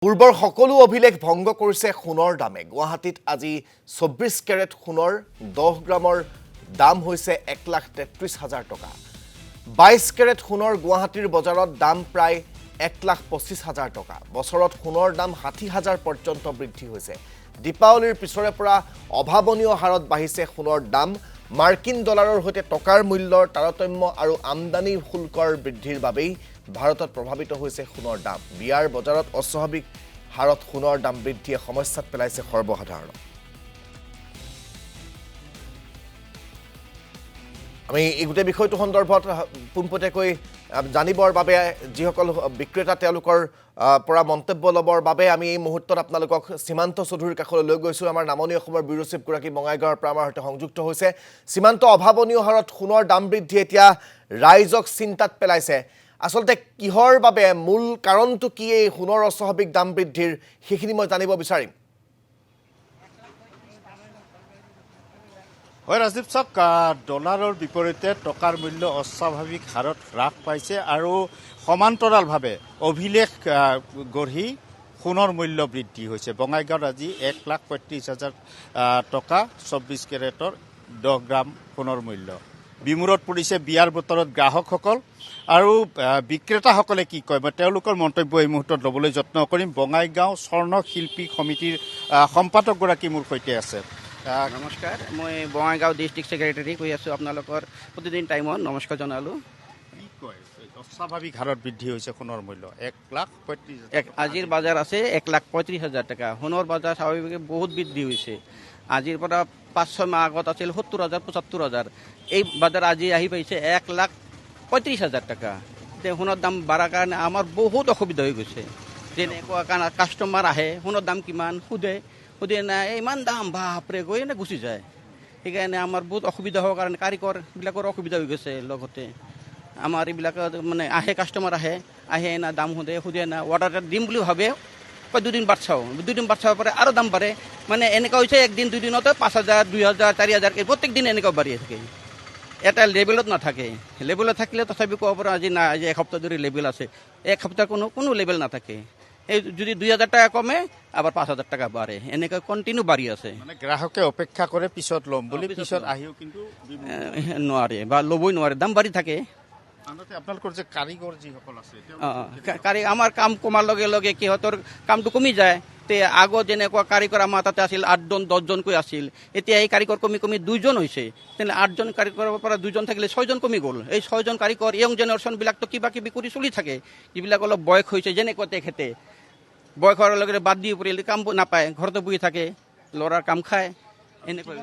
পূৰ্বৰ সকলো অভিলেখ ভংগ কৰিছে সোণৰ দামে। গুৱাহাটীত আজি 24 কেৰেট সোণৰ 10 গ্ৰামৰ দাম হৈছে 1,33,000 টকা। 22 কেৰেট সোণৰ গুৱাহাটীৰ বজাৰত দাম প্ৰায় 1,25,000 টকা। বছৰত সোণৰ দাম 60,000 পৰ্যন্ত বৃদ্ধি হৈছে। দীপাৱলীৰ পিছৰে পৰা অভাৱনীয় হাৰত বাঢ়িছে সোণৰ দাম। মাৰ্কিন ডলাৰৰ সৈতে টকাৰ মূল্যৰ তাৰতম্য আৰু আমদানি শুল্কৰ বৃদ্ধিৰ বাবেই ভাৰতত প্ৰভাৱিত হৈছে সোণৰ দাম। বিয়াৰ বজাৰত অস্বাভাৱিক হাৰত সোণৰ দাম বৃদ্ধিয়ে সমস্যাত পেলাইছে সৰ্বসাধাৰণক। আমি এই গোটেই বিষয়টো সন্দৰ্ভত পোনপটীয়াকৈ জানিবৰ বাবে যিসকল বিক্ৰেতা তেওঁলোকৰ পৰা মন্তব্য ল'বৰ বাবে আমি এই মুহূৰ্তত আপোনালোকক সীমান্ত চৌধুৰীৰ কাষলৈ লৈ গৈছোঁ। আমাৰ নামনি অসমৰ ব্যুৰো চিফগৰাকী বঙাইগাঁৱৰ পৰা আমাৰ সৈতে সংযুক্ত হৈছে। সীমান্ত অভাৱনীয় হাৰত সোণৰ দাম বৃদ্ধি এতিয়া ৰাইজক চিন্তাত পেলাইছে। আচলতে কিহৰ বাবে, মূল কাৰণটো কি এই সোণৰ অস্বাভাৱিক দাম বৃদ্ধিৰ, সেইখিনি মই জানিব বিচাৰিম। হয় ৰাজীৱ, চাওক, ডলাৰৰ বিপৰীতে টকাৰ মূল্য অস্বাভাৱিক হাৰত হ্ৰাস পাইছে আৰু সমান্তৰালভাৱে অভিলেখ গঢ়ি সোণৰ মূল্য বৃদ্ধি হৈছে। বঙাইগাঁৱত আজি 1,35,000 টকা 24 কেৰেটৰ 10 গ্ৰাম সোণৰ মূল্য। বিমূৰত পৰিছে বিয়াৰ বতৰত গ্ৰাহকসকল আৰু বিক্ৰেতাসকলে কি কয় মই তেওঁলোকৰ মন্তব্য এই মুহূৰ্তত ল'বলৈ যত্ন কৰিম। বঙাইগাঁও স্বৰ্ণ শিল্পী সমিতিৰ সম্পাদকগৰাকী মোৰ সৈতে আছে। নমস্কাৰ, মই বঙাইগাঁও ডিষ্ট্ৰিক্ট ছেক্ৰেটাৰী কৈ আছোঁ। আপোনালোকৰ প্ৰতিদিন টাইমত নমস্কাৰ জনালোঁ। কি কয় অস্বাভাৱিক হাৰত বৃদ্ধি হৈছে সোণৰ মূল্য? 1,35,000 আজিৰ বজাৰ আছে 1,35,000 টকা। সোণৰ বজাৰ স্বাভাৱিকভাৱে বহুত বৃদ্ধি হৈছে। আজিৰ পৰা 5-6 মাহ আগত আছিল 70,000 75,000। এই বজাৰ আজি আহি পাইছে 1,35,000 টকা। এতিয়া সোণৰ দাম বাঢ়াৰ কাৰণে আমাৰ বহুত অসুবিধা হৈ গৈছে। যেনেকুৱা কাষ্টমাৰ আহে, সোণৰ দাম কিমান সোধে নাই, ইমান দাম বাপৰে গৈ এনে গুচি যায়। সেইকাৰণে আমাৰ বহুত অসুবিধা হোৱাৰ কাৰণে কাৰিকৰবিলাকৰ অসুবিধা হৈ গৈছে। লগতে আমাৰ এইবিলাকত মানে আহে, কাষ্টমাৰ আহে না দাম সোধে না, অৰ্ডাৰ দিম বুলি ভাবে, দুদিন বাট চাওঁ পাৰে আৰু দাম বাঢ়ে। মানে এনেকুৱা হৈছে একদিন দুদিনতে 5,000 2,000 4,000 প্ৰত্যেক দিন এনেকুৱা বাঢ়ি থাকে। এটা লেভেলত নাথাকে। লেভেলত থাকিলে তথাপি ক'ব পৰা আজি নাই, আজি এসপ্তাহ ধৰি লেভেল আছে। এক সপ্তাহ কোনো লেভেল নাথাকে। এই যদি 2,000 টাকা কমে আবার 5,000 টাকা বাড়ে, এনেকৈ কণ্টিনিউ বাঢ়ি আছে। মানে গ্ৰাহকে অপেক্ষা কৰে পিছত ল'ম বুলি, পিছত আহিও কিন্তু নোৱাৰে বা ল'বই নোৱাৰে, দাম বাঢ়ি থাকে। আনহাতে আপোনালোকৰ যে কাৰিকৰ যিসকল আছে, আমাৰ কাম কমাৰ লগে লগে সিহঁতৰ কামটো কমি যায়। তে আগত যেনেকুৱা কাৰিকৰ আমাৰ তাতে আছিল 8জন 10জনকৈ আছিল, এতিয়া এই কাৰিকৰ কমি 2জন হৈছে। তেনেহ'লে 8জন কাৰিকৰৰ পৰা 2জন থাকিলে 6জন কমি গ'ল। এই 6জন কাৰিকৰ য়ং জেনেৰেশ্যনবিলাকতো কিবা কিবি কৰি চলি থাকে। যিবিলাক অলপ বয়স হৈছে, যেনেকুৱা তেখেতে বয়স হোৱাৰ লগে লগে বাদ দি পৰিলে কাম নাপায়, ঘৰতে বহি থাকে, ল'ৰাৰ কাম খায়। এনেকৈ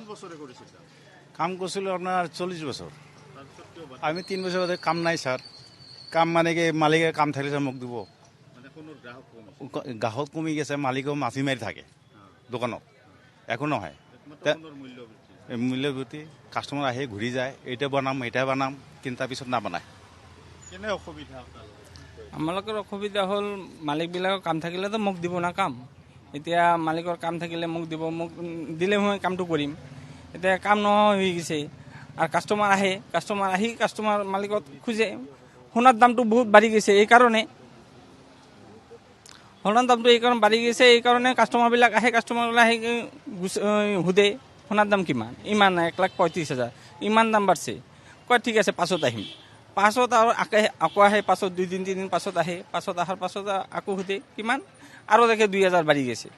কাম কৰিছিলোঁ আপোনাৰ 40 বছৰ। আমি 3 বছৰ কাম নাই ছাৰ। কাম মানে কি, মালিকে কাম থাকিলে মোক দিব। গ্ৰাহক কমি গেছে, মালিকেও মাছি মাৰি থাকে দোকানত, একো নহয়। মূল্য বৃদ্ধি, কাষ্টমাৰ আহি ঘূৰি যায়, এইটা বনাম কিন্তু তাৰপিছত নাবনায়। কেনে অসুবিধা? আমালোকৰ অসুবিধা হ'ল, মালিকবিলাকৰ কাম থাকিলেতো মোক দিব না কাম। এতিয়া মালিকৰ কাম থাকিলে মোক দিব, মোক দিলে মই কামটো কৰিম। এতিয়া কাম নোহোৱা হৈ গৈছে আৰু কাষ্টমাৰ মালিকত খোজে। সোণৰ দামটো বহুত বাঢ়ি গৈছে, এইকাৰণে সোণৰ দামটো বাঢ়ি গৈছে। এইকাৰণে কাষ্টমাৰবিলাক আহে, সোধে সোণৰ দাম কিমান, ইমান 1,35,000 ইমান দাম বাঢ়ছে। কয় ঠিক আছে পাছত আহিম। পাছত আৰু আকৌ আহে, পাছত 2 দিন 3 দিন পাছত আহে। পাছত অহাৰ পাছত আকৌ সোধে কিমান, আৰু দেখে 2,000 বাঢ়ি গৈছে।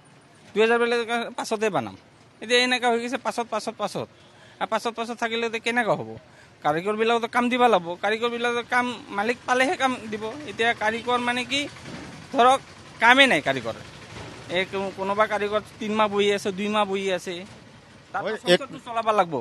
2,000 বাঢ়িলে পাছতে বনাম। এতিয়া এনেকুৱা হৈ গৈছে, পাছত থাকিলে কেনেকুৱা হ'ব? কাৰিকৰবিলাকতো কাম দিব লাগিব। কাৰিকৰবিলাকৰ কাম মালিক পালেহে কাম দিব। এতিয়া কাৰিকৰ মানে কি, ধৰক কামেই নাই কাৰিকৰ। কোনোবা কাৰিকৰ 3 মাহ বহি আছে, 2 মাহ বহি আছে, তাত চলাব লাগিব।